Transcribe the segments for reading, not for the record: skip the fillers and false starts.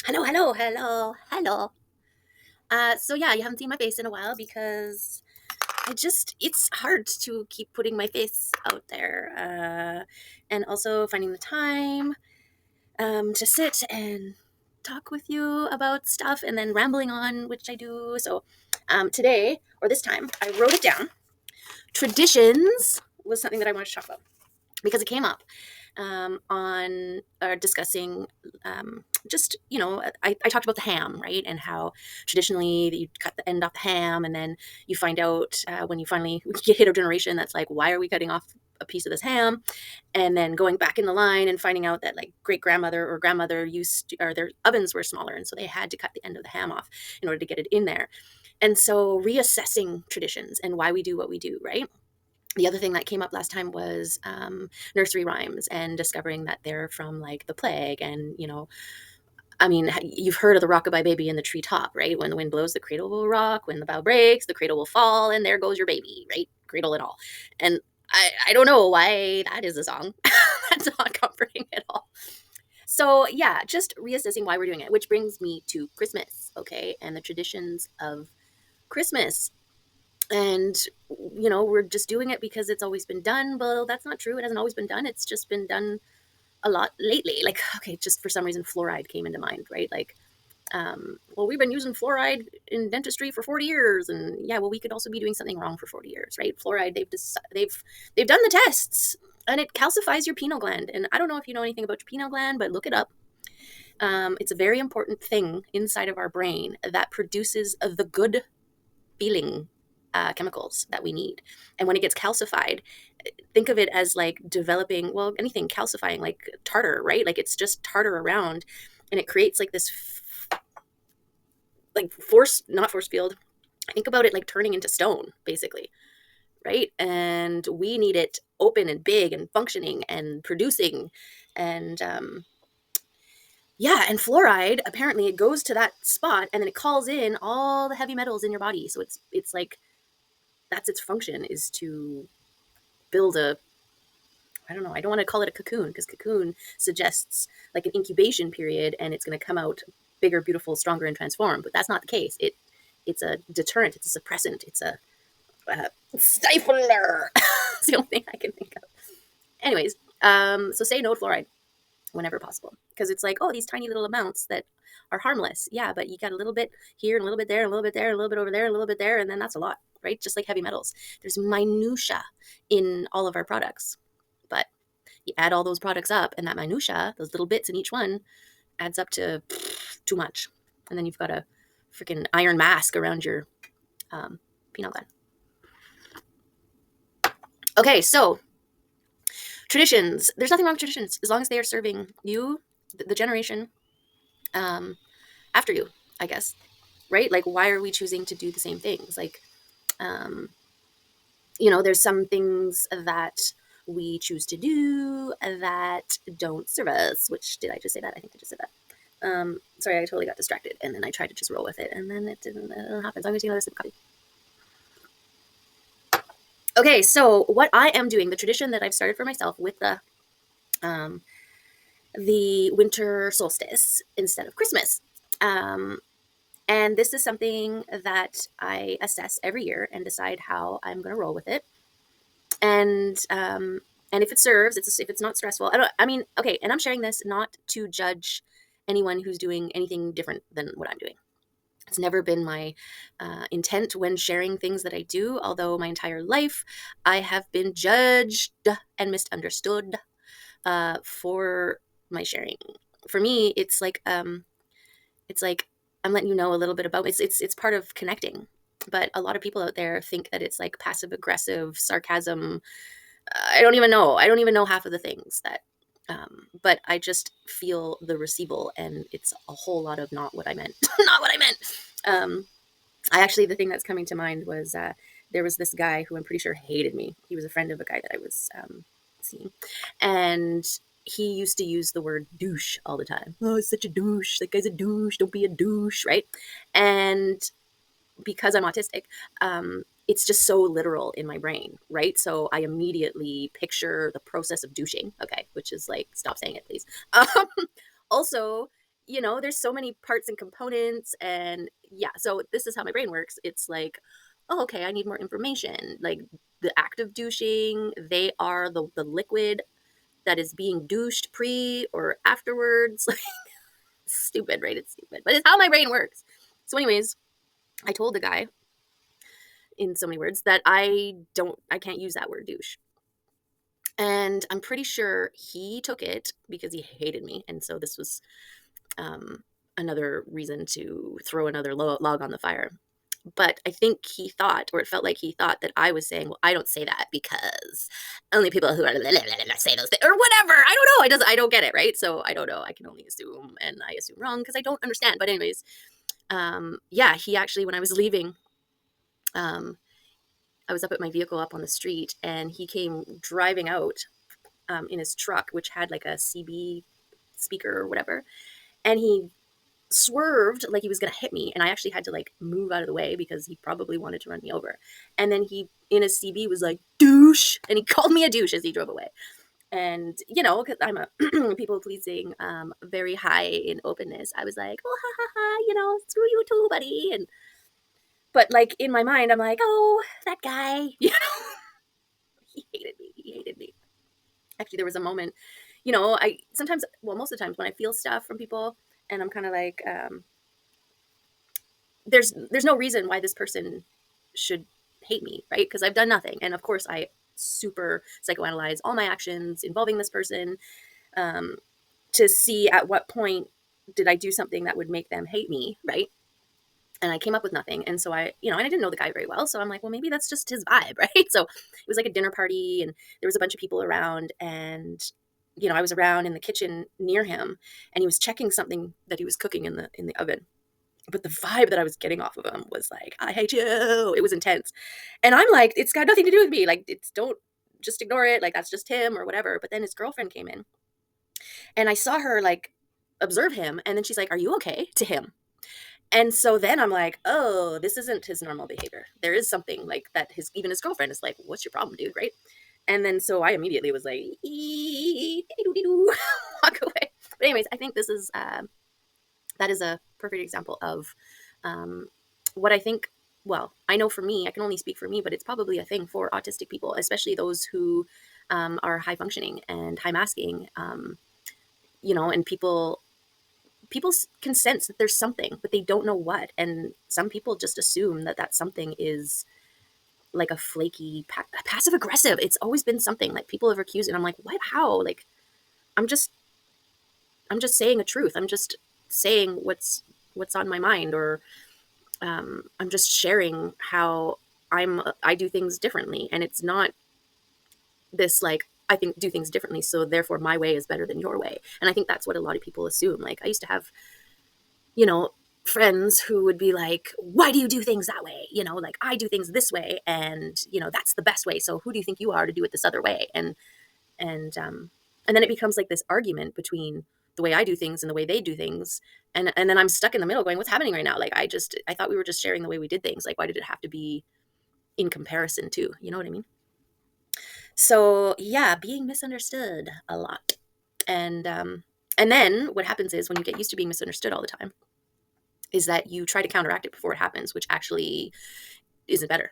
Hello, hello, hello, hello. So yeah, you haven't seen my face in a while because it's hard to keep putting my face out there. And also finding the time to sit and talk with you about stuff and then rambling on, which I do. So today, or this time, I wrote it down. Traditions was something that I wanted to talk about because it came up on discussing just I talked about the ham, right, and how traditionally you cut the end off the ham and then you find out when you finally hit a generation that's like, why are we cutting off a piece of this ham, and then going back in the line and finding out that like great grandmother or grandmother or their ovens were smaller and so they had to cut the end of the ham off in order to get it in there. And so reassessing traditions and why we do what we do, right? The other thing that came up last time was nursery rhymes and discovering that they're from like the plague. And, I mean, you've heard of the rockabye baby in the treetop, right? When the wind blows, the cradle will rock. When the bough breaks, the cradle will fall. And there goes your baby, right? Cradle and all. And I don't know why that is a song. That's not comforting at all. So, yeah, just reassessing why we're doing it, which brings me to Christmas, okay? And the traditions of Christmas. And we're just doing it because it's always been done. Well, that's not true. It hasn't always been done. It's just been done a lot lately. Like, okay, just for some reason fluoride came into mind, right? Like, well, we've been using fluoride in dentistry for 40 years, and yeah, well, we could also be doing something wrong for 40 years, right? Fluoride, they've done the tests, and it calcifies your pineal gland. And I don't know if you know anything about your pineal gland, but look it up. It's a very important thing inside of our brain that produces the good feeling chemicals that we need. And when it gets calcified, think of it as like developing, well, anything calcifying, like tartar, right? Like it's just tartar around, and it creates like this like not force field. Think about it like turning into stone, basically, right? And we need it open and big and functioning and producing. And yeah, and fluoride, apparently it goes to that spot and then it calls in all the heavy metals in your body. So it's like that's its function, is to build a, I don't know, I don't want to call it a cocoon because cocoon suggests like an incubation period and it's going to come out bigger, beautiful, stronger, and transformed. But that's not the case. It's a deterrent. It's a suppressant. It's a stifler. It's the only thing I can think of. Anyways, so say no to fluoride whenever possible, because it's like, oh, these tiny little amounts that are harmless. Yeah, but you got a little bit here and a little bit there, and a little bit there, and a little bit over there, and a little bit there, and then that's a lot, right? Just like heavy metals. There's minutia in all of our products, but you add all those products up, and that minutia, those little bits in each one, adds up to too much, and then you've got a freaking iron mask around your pineal gland. Okay, so traditions. There's nothing wrong with traditions as long as they are serving you, the generation after you, I guess, right? Like, why are we choosing to do the same things? Like, um, there's some things that we choose to do that don't serve us. Which, did I just say that? I think I just said that. Sorry, I totally got distracted, and then I tried to just roll with it, and then it didn't happen. So I'm going to take another sip of coffee. Okay, so what I am doing, the tradition that I've started for myself with the winter solstice instead of Christmas. And this is something that I assess every year and decide how I'm going to roll with it. And if it serves, if it's not stressful, okay. And I'm sharing this not to judge anyone who's doing anything different than what I'm doing. It's never been my intent when sharing things that I do, although my entire life I have been judged and misunderstood for my sharing. For me, it's like I'm letting you know a little bit about it's part of connecting. But a lot of people out there think that it's like passive aggressive sarcasm. I don't even know. I don't even know half of the things that. But I just feel the receival, and it's a whole lot of not what I meant. Not what I meant. The thing that's coming to mind was there was this guy who I'm pretty sure hated me. He was a friend of a guy that I was seeing, and he used to use the word douche all the time. Oh, it's such a douche. That guy's a douche. Don't be a douche, right? And because I'm autistic, it's just so literal in my brain, right? So I immediately picture the process of douching, okay, which is like, stop saying it, please. Also, there's so many parts and components. And yeah, so this is how my brain works. It's like, oh, okay, I need more information. Like the act of douching, they are the liquid that is being douched pre or afterwards. Like, stupid, right? It's stupid, but it's how my brain works. So, anyways, I told the guy in so many words that I can't use that word douche. And I'm pretty sure he took it because he hated me. And so this was um, another reason to throw another log on the fire. But I think he thought, or it felt like he thought, that I was saying, well, I don't say that because only people who are say those things, or whatever. I don't know. I don't get it, right? So I don't know. I can only assume, and I assume wrong because I don't understand. But anyways, yeah, he actually, when I was leaving, um, I was up at my vehicle up on the street, and he came driving out in his truck, which had like a CB speaker or whatever, and he swerved like he was going to hit me, and I actually had to like move out of the way because he probably wanted to run me over. And then he, in his CB, was like, douche, and he called me a douche as he drove away. And because I'm a people pleasing, very high in openness, I was like, oh, ha ha ha, screw you too, buddy. And but like in my mind, I'm like, oh, that guy, he hated me. He hated me. Actually, there was a moment, I sometimes, well, most of the times when I feel stuff from people, and I'm kind of like, there's no reason why this person should hate me, right? Because I've done nothing. And of course, I super psychoanalyze all my actions involving this person, um, to see at what point did I do something that would make them hate me, right? And I came up with nothing. And so and I didn't know the guy very well. So I'm like, well, maybe that's just his vibe, right? So it was like a dinner party, and there was a bunch of people around, and I was around in the kitchen near him, and he was checking something that he was cooking in the oven. But the vibe that I was getting off of him was like, I hate you. It was intense. And I'm like, it's got nothing to do with me. Like, don't just ignore it. Like, that's just him or whatever. But then his girlfriend came in, and I saw her like observe him. And then she's like, are you okay, to him? And so then I'm like, oh, this isn't his normal behavior. There is something like that. Even his girlfriend is like, what's your problem, dude? Right. And then so I immediately was like, walk away. But anyways, I think that is a perfect example of what I think. Well, I know for me, I can only speak for me, but it's probably a thing for autistic people, especially those who are high functioning and high masking, and people can sense that there's something, but they don't know what. And some people just assume that that something is like a flaky, passive aggressive. It's always been something like people have accused, and I'm like, what? How? Like, I'm just saying a truth. I'm just saying what's on my mind, or I'm just sharing how I do things differently. And it's not this like, I think do things differently, so therefore my way is better than your way. And I think that's what a lot of people assume. Like, I used to have, friends who would be like, why do you do things that way? Like, I do things this way, and that's the best way. So who do you think you are to do it this other way? And then it becomes like this argument between the way I do things and the way they do things. And then I'm stuck in the middle going, what's happening right now? Like, I thought we were just sharing the way we did things. Like, why did it have to be in comparison to, you know what I mean? So yeah, being misunderstood a lot. And then what happens is, when you get used to being misunderstood all the time, is that you try to counteract it before it happens, which actually isn't better.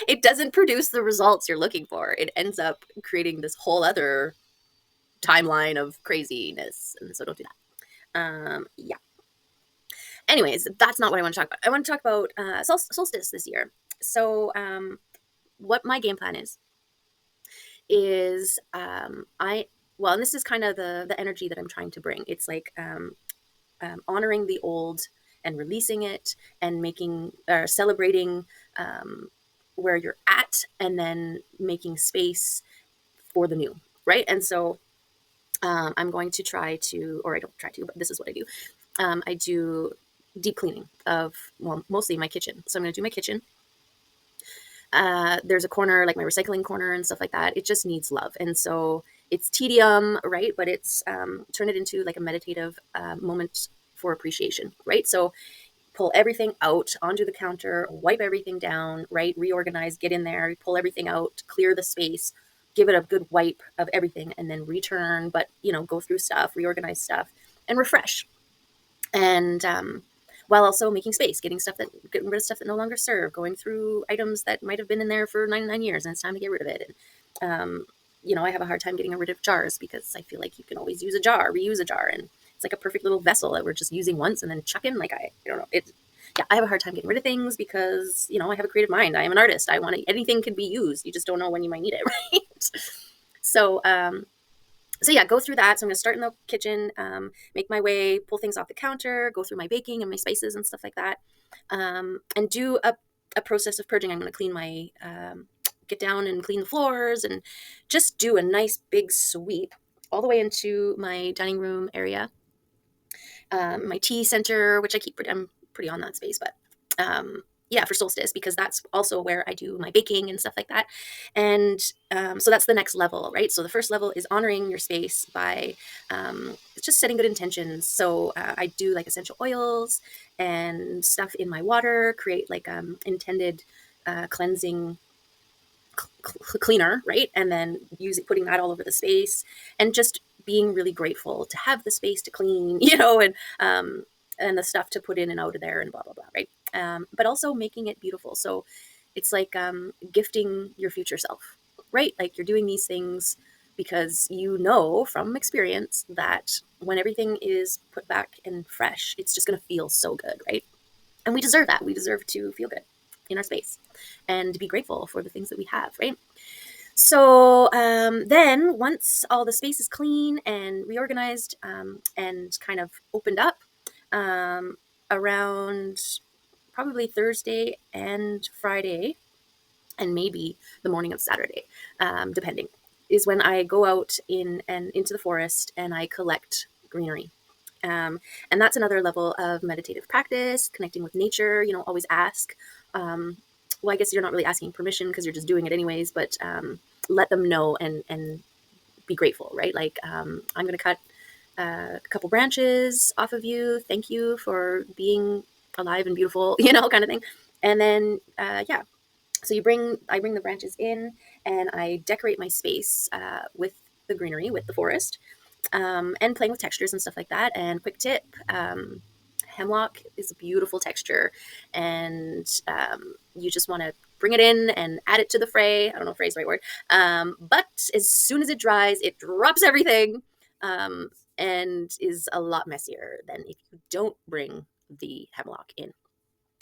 It doesn't produce the results you're looking for. It ends up creating this whole other timeline of craziness. And so don't do that. Yeah. Anyways, that's not what I want to talk about. I want to talk about solstice this year. So what my game plan is and this is kind of the energy that I'm trying to bring. It's like honoring the old and releasing it, and making or celebrating where you're at, and then making space for the new, right? And so I'm going to try to, or I don't try to, but this is what I do. I do deep cleaning of, well, mostly my kitchen. So I'm going to do my kitchen. There's a corner, like my recycling corner and stuff like that. It just needs love. And so it's tedium, right? But it's turn it into like a meditative moment for appreciation, right? So pull everything out onto the counter, wipe everything down, right? Reorganize, get in there, pull everything out, clear the space, give it a good wipe of everything, and then return, but go through stuff, reorganize stuff, and refresh. And while also making space, getting rid of stuff that no longer serve, going through items that might have been in there for 99 years and it's time to get rid of it. And I have a hard time getting rid of jars because I feel like you can always use a jar, reuse a jar, and it's like a perfect little vessel that we're just using once and then chucking. Like I don't know, yeah, I have a hard time getting rid of things because I have a creative mind. I am an artist. Anything can be used. You just don't know when you might need it, right? So yeah, go through that. So I'm going to start in the kitchen, make my way, pull things off the counter, go through my baking and my spices and stuff like that, and do a process of purging. I'm going to clean get down and clean the floors and just do a nice big sweep all the way into my dining room area, my tea center, which I'm pretty on that space, but yeah, for solstice, because that's also where I do my baking and stuff like that. And so that's the next level, right? So the first level is honoring your space by just setting good intentions. So I do like essential oils and stuff in my water, create like intended cleansing cleaner, right? And then putting that all over the space and just being really grateful to have the space to clean, and the stuff to put in and out of there and blah, blah, blah, right? But also making it beautiful. So it's like gifting your future self, right? Like you're doing these things because you know from experience that when everything is put back and fresh, it's just going to feel so good, right? And we deserve that. We deserve to feel good in our space and be grateful for the things that we have, right? So then once all the space is clean and reorganized and kind of opened up around probably Thursday and Friday and maybe the morning of Saturday, depending, is when I go out into the forest and I collect greenery. And that's another level of meditative practice, connecting with nature. Always ask. Well, I guess you're not really asking permission because you're just doing it anyways, but let them know and be grateful, right? Like, I'm going to cut a couple branches off of you. Thank you for being alive and beautiful, kind of thing. And then, yeah. So I bring the branches in and I decorate my space with the greenery, with the forest, and playing with textures and stuff like that. And quick tip, hemlock is a beautiful texture, and you just want to bring it in and add it to the fray. I don't know if fray is the right word, but as soon as it dries, it drops everything, and is a lot messier than if you don't bring the hemlock in.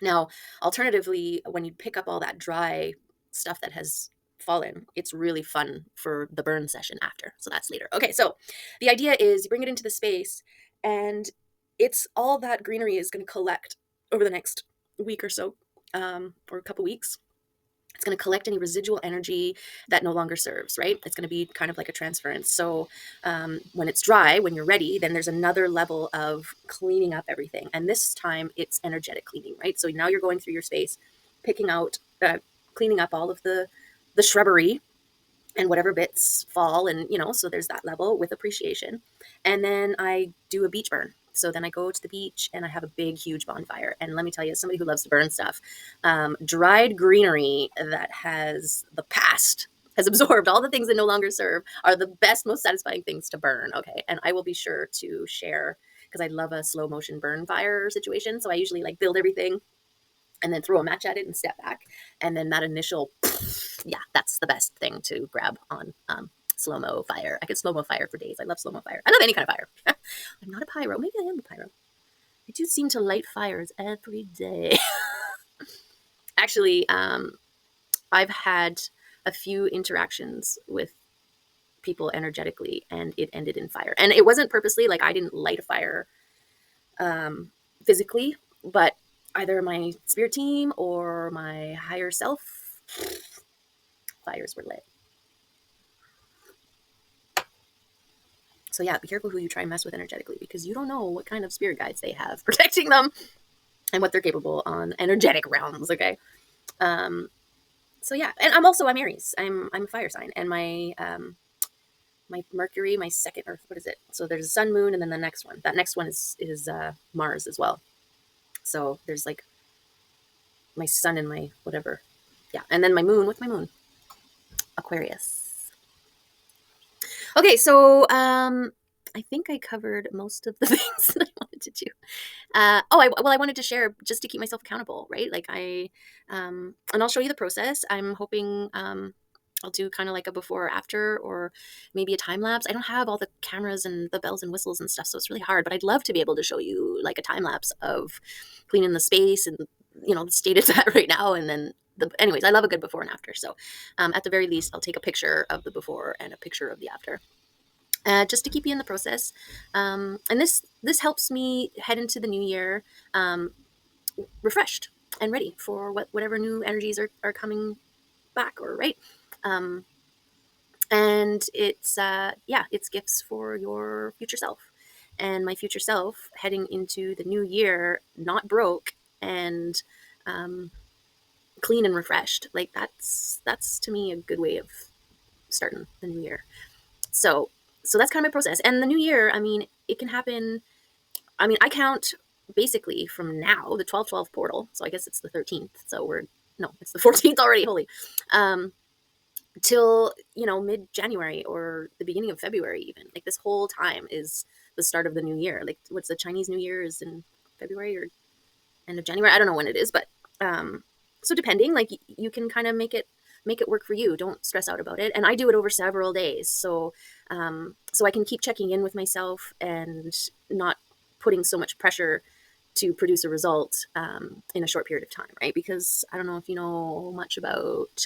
Now, alternatively, when you pick up all that dry stuff that has fallen, it's really fun for the burn session after. So that's later. Okay, so the idea is you bring it into the space, and it's all that greenery is going to collect over the next week or so, or a couple weeks. It's going to collect any residual energy that no longer serves, right? It's going to be kind of like a transference. So when it's dry, when you're ready, then there's another level of cleaning up everything. And this time it's energetic cleaning, right? So now you're going through your space, picking out, cleaning up all of the shrubbery and whatever bits fall. And, so there's that level with appreciation. And then I do a beach burn. So then I go to the beach and I have a big, huge bonfire. And let me tell you, as somebody who loves to burn stuff, dried greenery that has the past, has absorbed all the things that no longer serve, are the best, most satisfying things to burn. Okay. And I will be sure to share, because I love a slow motion burn fire situation. So I usually like build everything and then throw a match at it and step back. And then that initial, yeah, that's the best thing to grab on slow-mo fire. I could slow-mo fire for days. I love slow-mo fire. I love any kind of fire. I'm not a pyro. Maybe I am a pyro. I do seem to light fires every day. Actually, I've had a few interactions with people energetically, and it ended in fire. And it wasn't purposely, like I didn't light a fire physically, but either my spirit team or my higher self, fires were lit. So yeah, be careful who you try and mess with energetically, because you don't know what kind of spirit guides they have protecting them and what they're capable on energetic realms. Okay. So yeah, and I'm Aries. I'm a fire sign, and my Mercury, my second Earth. What is it? So there's a sun, moon, and then the next one. That next one is Mars as well. So there's like my sun and my whatever. Yeah, and then my moon. What's my moon? Aquarius. Okay, so I think I covered most of the things that I wanted to do. I wanted to share just to keep myself accountable, right? Like and I'll show you the process. I'm hoping I'll do kind of like a before or after, or maybe a time lapse. I don't have all the cameras and the bells and whistles and stuff, so it's really hard. But I'd love to be able to show you like a time lapse of cleaning the space and the state it's at right now, and then anyways, I love a good before and after. So at the very least, I'll take a picture of the before and a picture of the after. Just to keep you in the process, and this helps me head into the new year refreshed and ready for whatever new energies are coming back, or right. Um, and it's gifts for your future self, and my future self heading into the new year not broke and um, clean and refreshed. Like that's to me a good way of starting the new year. So that's kind of my process. And the new year, I mean, it can happen. I mean, I count basically from now, the 12/12 portal. So I guess it's the 13th. So it's the 14th already. Holy. Till, mid-January or the beginning of February, even. Like this whole time is the start of the new year. Like what's the Chinese New Year is in February or end of January. I don't know when it is, but so depending, like you can kind of make it work for you. Don't stress out about it. And I do it over several days, so I can keep checking in with myself and not putting so much pressure to produce a result in a short period of time, right? Because I don't know if you know much about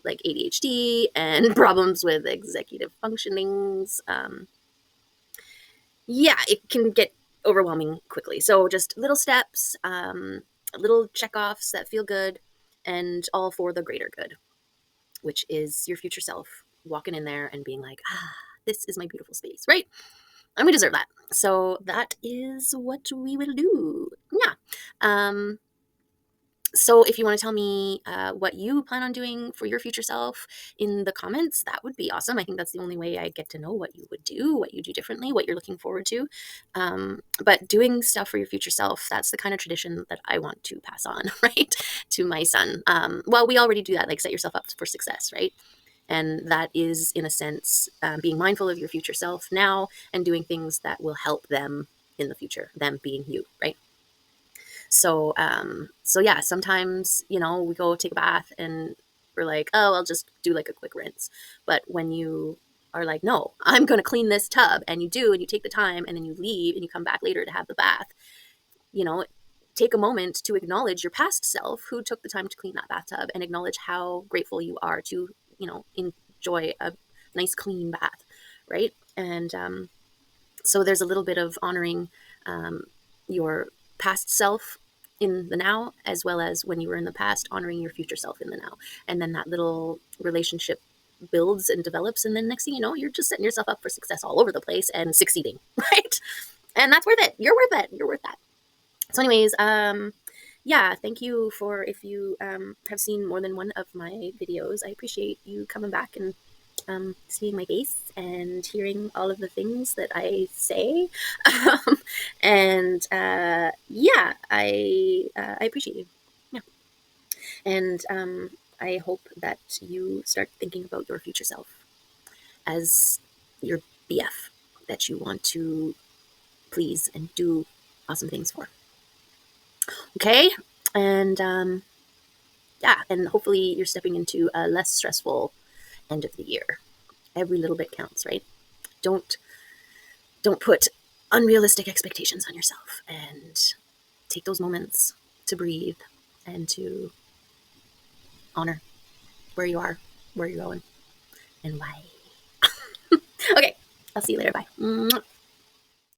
like ADHD and problems with executive functionings. Yeah, it can get overwhelming quickly. So just little steps, little check-offs that feel good, and all for the greater good, which is your future self walking in there and being like, this is my beautiful space, right? And we deserve that. So that is what we will do. Yeah. So if you want to tell me what you plan on doing for your future self in the comments, that would be awesome. I think that's the only way I get to know what you would do, what you do differently, what you're looking forward to. But doing stuff for your future self, that's the kind of tradition that I want to pass on, right, to my son. Well, we already do that, like set yourself up for success, right? And that is, in a sense, being mindful of your future self now and doing things that will help them in the future, them being you, right? So yeah, sometimes, we go take a bath and we're like, oh, I'll just do like a quick rinse. But when you are like, no, I'm going to clean this tub, and you do, and you take the time, and then you leave and you come back later to have the bath, take a moment to acknowledge your past self who took the time to clean that bathtub, and acknowledge how grateful you are to, enjoy a nice clean bath. Right. And, so there's a little bit of honoring, your past self in the now, as well as when you were in the past, honoring your future self in the now. And then that little relationship builds and develops. And then next thing you know, you're just setting yourself up for success all over the place and succeeding, right? And that's worth it. You're worth it. You're worth that. So anyways, yeah, thank you for, if you have seen more than one of my videos, I appreciate you coming back and seeing my face and hearing all of the things that I say. And yeah, I appreciate you. Yeah. And I hope that you start thinking about your future self as your BF that you want to please and do awesome things for. Okay. And yeah, and hopefully you're stepping into a less stressful end of the year. Every little bit counts, right? Don't put unrealistic expectations on yourself, and take those moments to breathe and to honor where you are, where you're going, and why. Okay, I'll see you later. Bye.